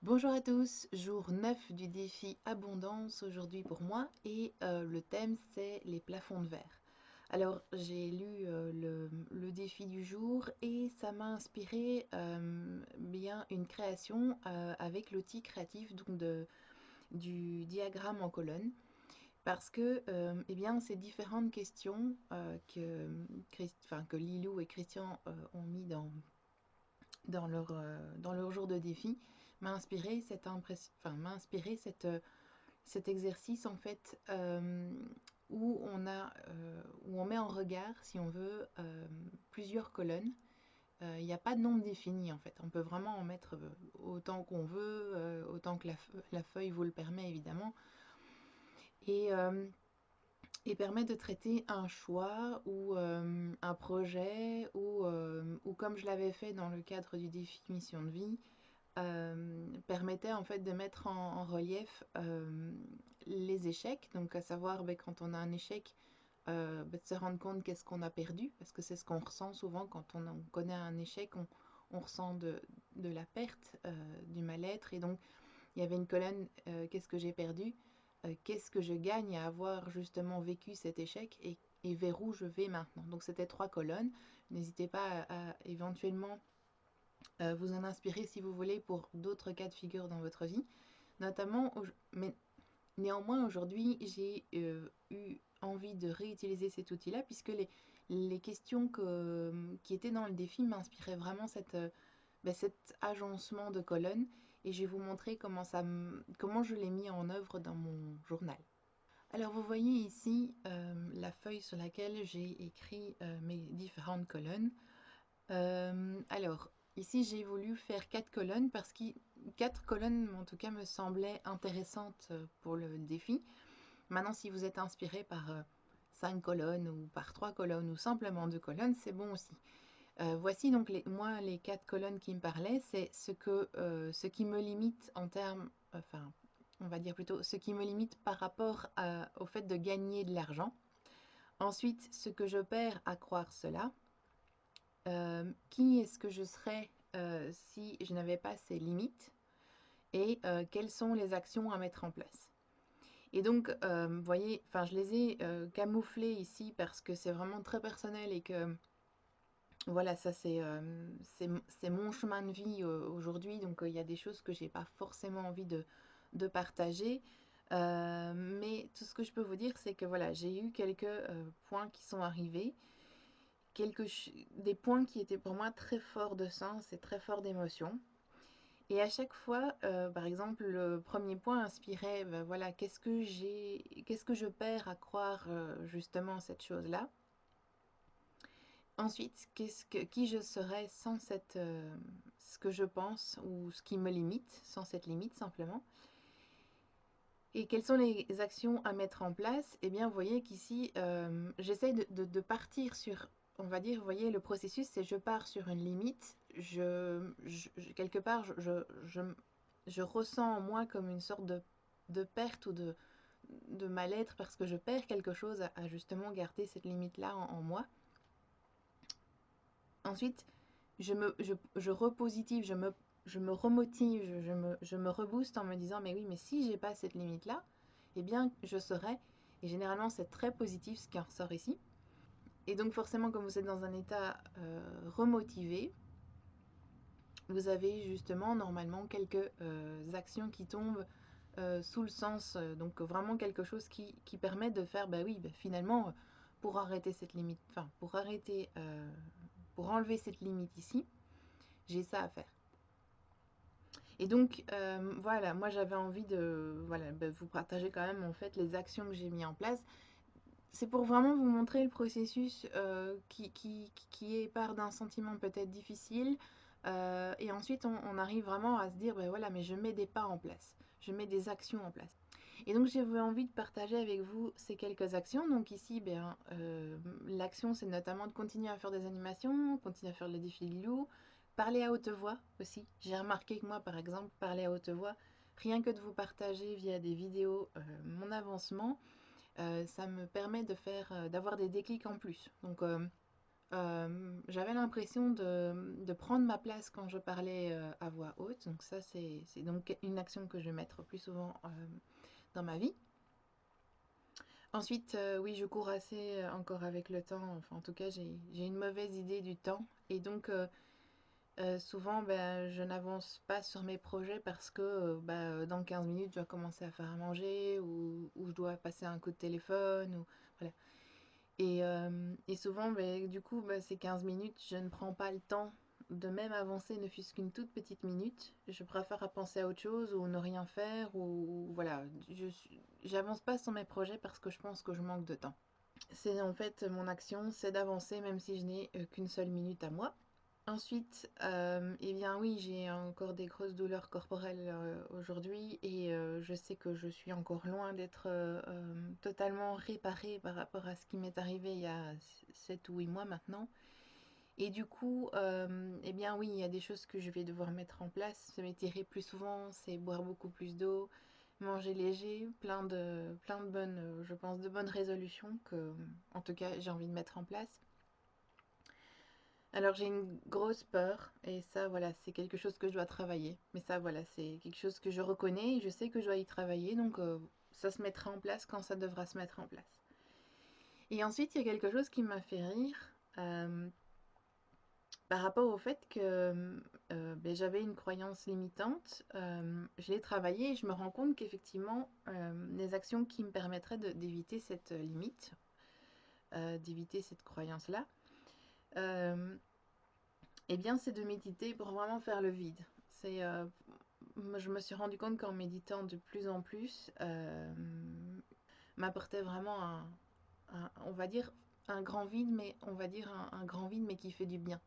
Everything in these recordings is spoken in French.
Bonjour à tous, jour 9 du défi Abondance aujourd'hui pour moi et le thème c'est les plafonds de verre. Alors j'ai lu le défi du jour et ça m'a inspiré bien une création avec l'outil créatif du diagramme en colonne parce que eh bien, ces différentes questions que Lilou et Christian ont mis dans leur jour de défi m'a inspiré m'a inspiré cet exercice en fait où on met en regard, si on veut, plusieurs colonnes. Il n'y a pas de nombre défini en fait. On peut vraiment en mettre autant qu'on veut, autant que la feuille vous le permet évidemment. Et, euh, et permet de traiter un choix ou un projet ou comme je l'avais fait dans le cadre du défi mission de vie, permettait en fait de mettre en relief les échecs, donc à savoir quand on a un échec, de se rendre compte qu'est-ce qu'on a perdu, parce que c'est ce qu'on ressent souvent quand on connaît un échec, on ressent de la perte, du mal-être, et donc il y avait une colonne qu'est-ce que j'ai perdu, qu'est-ce que je gagne à avoir justement vécu cet échec et vers où je vais maintenant. Donc c'était 3 colonnes. N'hésitez pas à éventuellement vous en inspirer si vous voulez pour d'autres cas de figure dans votre vie. Notamment, mais néanmoins aujourd'hui j'ai eu envie de réutiliser cet outil-là puisque les questions qui étaient dans le défi m'inspiraient vraiment cet agencement de colonnes et je vais vous montrer comment je l'ai mis en œuvre dans mon journal. Alors vous voyez ici la feuille sur laquelle j'ai écrit mes différentes colonnes. Alors, ici j'ai voulu faire 4 colonnes parce que 4 colonnes en tout cas me semblaient intéressantes pour le défi. Maintenant, si vous êtes inspiré par 5 colonnes ou par 3 colonnes ou simplement 2 colonnes, c'est bon aussi. Voici donc les 4 colonnes qui me parlaient, c'est ce qui me limite en termes, enfin, on va dire plutôt ce qui me limite par rapport au fait de gagner de l'argent. Ensuite, ce que je perds à croire cela. Qui est-ce que je serais si je n'avais pas ces limites et quelles sont les actions à mettre en place. Et donc, vous voyez, enfin, je les ai camouflées ici parce que c'est vraiment très personnel et que voilà, ça c'est mon chemin de vie aujourd'hui, donc il y a des choses que j'ai pas forcément envie de partager. Mais tout ce que je peux vous dire, c'est que voilà, j'ai eu quelques points qui sont arrivés, des points qui étaient pour moi très forts de sens et très forts d'émotion. Et à chaque fois, par exemple, le premier point inspirait, voilà, qu'est-ce que je perds à croire justement cette chose-là. Ensuite, qui je serais sans ce que je pense ou ce qui me limite, sans cette limite simplement. Et quelles sont les actions à mettre en place? Eh bien, vous voyez qu'ici, j'essaie de partir sur, on va dire, vous voyez, le processus, c'est je pars sur une limite, quelque part, je ressens en moi comme une sorte de perte ou de mal-être parce que je perds quelque chose à justement garder cette limite-là en moi. Ensuite, je repositive, je me remotive, je me rebooste en me disant, mais oui, mais si j'ai pas cette limite-là, eh bien, je serai, et généralement c'est très positif ce qui en ressort ici. Et donc forcément, comme vous êtes dans un état remotivé, vous avez justement normalement quelques actions qui tombent sous le sens, donc vraiment quelque chose qui permet de faire, bah oui, bah finalement, pour arrêter cette limite, enfin, pour enlever cette limite ici, j'ai ça à faire. Et donc, voilà, moi j'avais envie de voilà, vous partager quand même en fait les actions que j'ai mis en place. C'est pour vraiment vous montrer le processus qui est part d'un sentiment peut-être difficile. Et ensuite, on arrive vraiment à se dire, ben voilà, mais je mets des pas en place, je mets des actions en place. Et donc, j'avais envie de partager avec vous ces quelques actions. Donc ici, l'action, c'est notamment de continuer à faire des animations, continuer à faire le défi Lilou, parler à haute voix aussi. J'ai remarqué que moi, par exemple, parler à haute voix, rien que de vous partager via des vidéos mon avancement, ça me permet d'avoir des déclics en plus. Donc, j'avais l'impression de prendre ma place quand je parlais à voix haute. Donc ça, c'est donc une action que je vais mettre plus souvent dans ma vie. Ensuite, oui, je cours assez encore avec le temps. Enfin, en tout cas, j'ai une mauvaise idée du temps. Et donc, souvent, ben, je n'avance pas sur mes projets parce que ben, dans 15 minutes, je dois commencer à faire à manger ou je dois passer un coup de téléphone. Voilà. Et souvent, ben, du coup, ben, ces 15 minutes, je ne prends pas le temps de même avancer, ne fût-ce qu'une toute petite minute. Je préfère à penser à autre chose ou ne rien faire ou voilà. J'avance pas sur mes projets parce que je pense que je manque de temps. C'est en fait mon action, c'est d'avancer même si je n'ai qu'une seule minute à moi. Ensuite, eh bien oui, j'ai encore des grosses douleurs corporelles aujourd'hui et je sais que je suis encore loin d'être totalement réparée par rapport à ce qui m'est arrivé il y a 7 ou 8 mois maintenant. Et du coup, eh bien oui, il y a des choses que je vais devoir mettre en place. Se m'étirer plus souvent, c'est boire beaucoup plus d'eau, manger léger, plein de bonnes, je pense, de bonnes résolutions que, en tout cas, j'ai envie de mettre en place. Alors j'ai une grosse peur et ça voilà c'est quelque chose que je dois travailler. Mais ça voilà c'est quelque chose que je reconnais et je sais que je dois y travailler donc ça se mettra en place quand ça devra se mettre en place. Et ensuite il y a quelque chose qui m'a fait rire euh, par rapport au fait que ben, j'avais une croyance limitante. Je l'ai travaillé et je me rends compte qu'effectivement les actions qui me permettraient d'éviter cette limite, d'éviter cette croyance-là, euh, eh bien, c'est de méditer pour vraiment faire le vide. C'est, je me suis rendu compte qu'en méditant de plus en plus, m'apportait vraiment on va dire, un grand vide, mais on va dire un grand vide, mais qui fait du bien.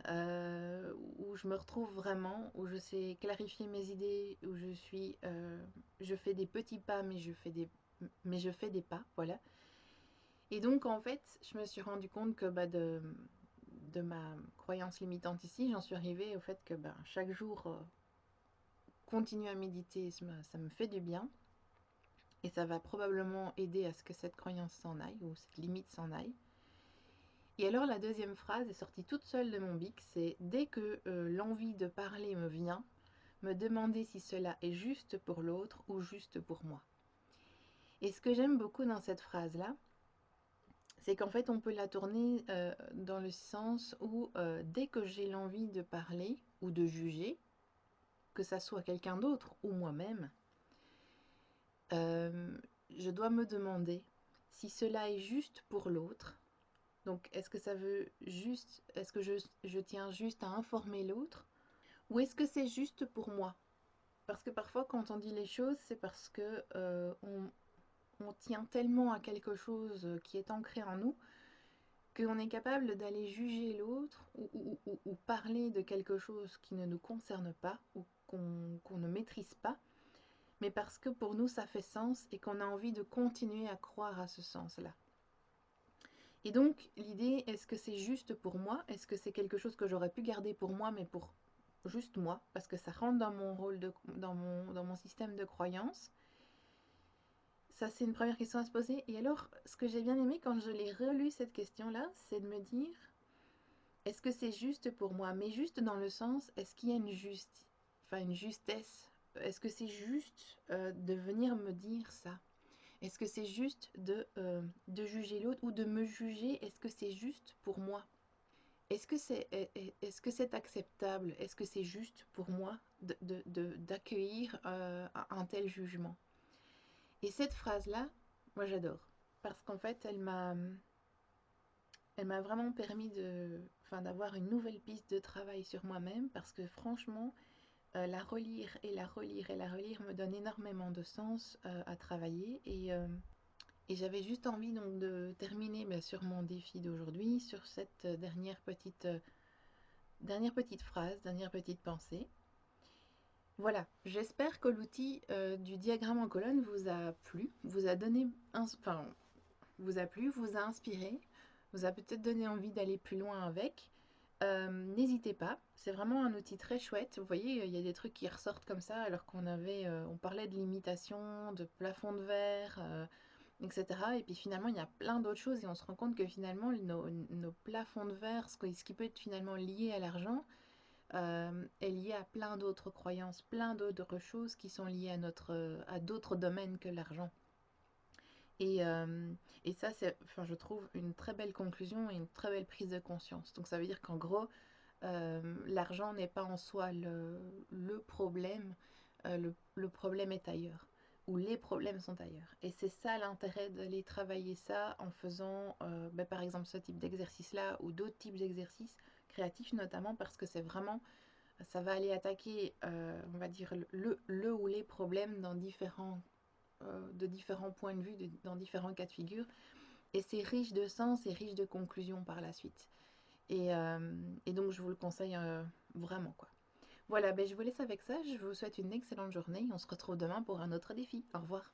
Où je me retrouve vraiment, où je sais clarifier mes idées, où je fais des petits pas, mais je fais des pas, voilà. Et donc, en fait, je me suis rendu compte que bah, de ma croyance limitante ici, j'en suis arrivée au fait que bah, chaque jour, continuer à méditer, ça me fait du bien. Et ça va probablement aider à ce que cette croyance s'en aille, ou cette limite s'en aille. Et alors la deuxième phrase est sortie toute seule de mon bic, c'est dès que l'envie de parler me vient, me demander si cela est juste pour l'autre ou juste pour moi. Et ce que j'aime beaucoup dans cette phrase-là, c'est qu'en fait on peut la tourner dans le sens où dès que j'ai l'envie de parler ou de juger, que ça soit quelqu'un d'autre ou moi-même, euh, je dois me demander si cela est juste pour l'autre. Donc est-ce que ça veut juste, est-ce que je tiens juste à informer l'autre ou est-ce que c'est juste pour moi? Parce que parfois quand on dit les choses, c'est parce que on tient tellement à quelque chose qui est ancré en nous qu'on est capable d'aller juger l'autre ou parler de quelque chose qui ne nous concerne pas ou qu'on ne maîtrise pas, mais parce que pour nous ça fait sens et qu'on a envie de continuer à croire à ce sens-là. Et donc l'idée, est-ce que c'est juste pour moi? Est-ce que c'est quelque chose que j'aurais pu garder pour moi, mais pour juste moi, parce que ça rentre dans mon rôle, dans mon système de croyance? Ça, c'est une première question à se poser. Et alors, ce que j'ai bien aimé quand je l'ai relu cette question-là, c'est de me dire, est-ce que c'est juste pour moi? Mais juste dans le sens, est-ce qu'il y a une justesse? Est-ce que c'est juste de venir me dire ça? Est-ce que c'est juste de juger l'autre ou de me juger? Est-ce que c'est juste pour moi? Est-ce que c'est acceptable? Est-ce que c'est juste pour moi d'accueillir un tel jugement? Et cette phrase-là, moi j'adore. Parce qu'en fait, elle m'a vraiment permis enfin, d'avoir une nouvelle piste de travail sur moi-même. Parce que franchement, la relire et la relire et la relire me donne énormément de sens à travailler. Et j'avais juste envie donc de terminer sur mon défi d'aujourd'hui, sur cette dernière petite phrase, dernière petite pensée. Voilà, j'espère que l'outil du diagramme en colonne vous a plu, vous a donné, enfin, vous a plu, vous a inspiré, vous a peut-être donné envie d'aller plus loin avec. N'hésitez pas, c'est vraiment un outil très chouette. Vous voyez, il y a des trucs qui ressortent comme ça alors on parlait de limitation, de plafond de verre, etc. Et puis finalement, il y a plein d'autres choses et on se rend compte que finalement, nos plafonds de verre, ce qui peut être finalement lié à l'argent, est lié à plein d'autres croyances, plein d'autres choses qui sont liées à d'autres domaines que l'argent. Et, euh, et ça, c'est, enfin, je trouve une très belle conclusion et une très belle prise de conscience. Donc ça veut dire qu'en gros, l'argent n'est pas en soi le problème, le problème est ailleurs, ou les problèmes sont ailleurs. Et c'est ça l'intérêt d'aller travailler ça en faisant, par exemple, ce type d'exercice-là, ou d'autres types d'exercices créatifs notamment, parce que c'est vraiment, ça va aller attaquer, on va dire, le ou les problèmes de différents points de vue, dans différents cas de figure. Et c'est riche de sens et riche de conclusions par la suite. Et donc, je vous le conseille vraiment, quoi. Voilà, ben, je vous laisse avec ça. Je vous souhaite une excellente journée. On se retrouve demain pour un autre défi. Au revoir.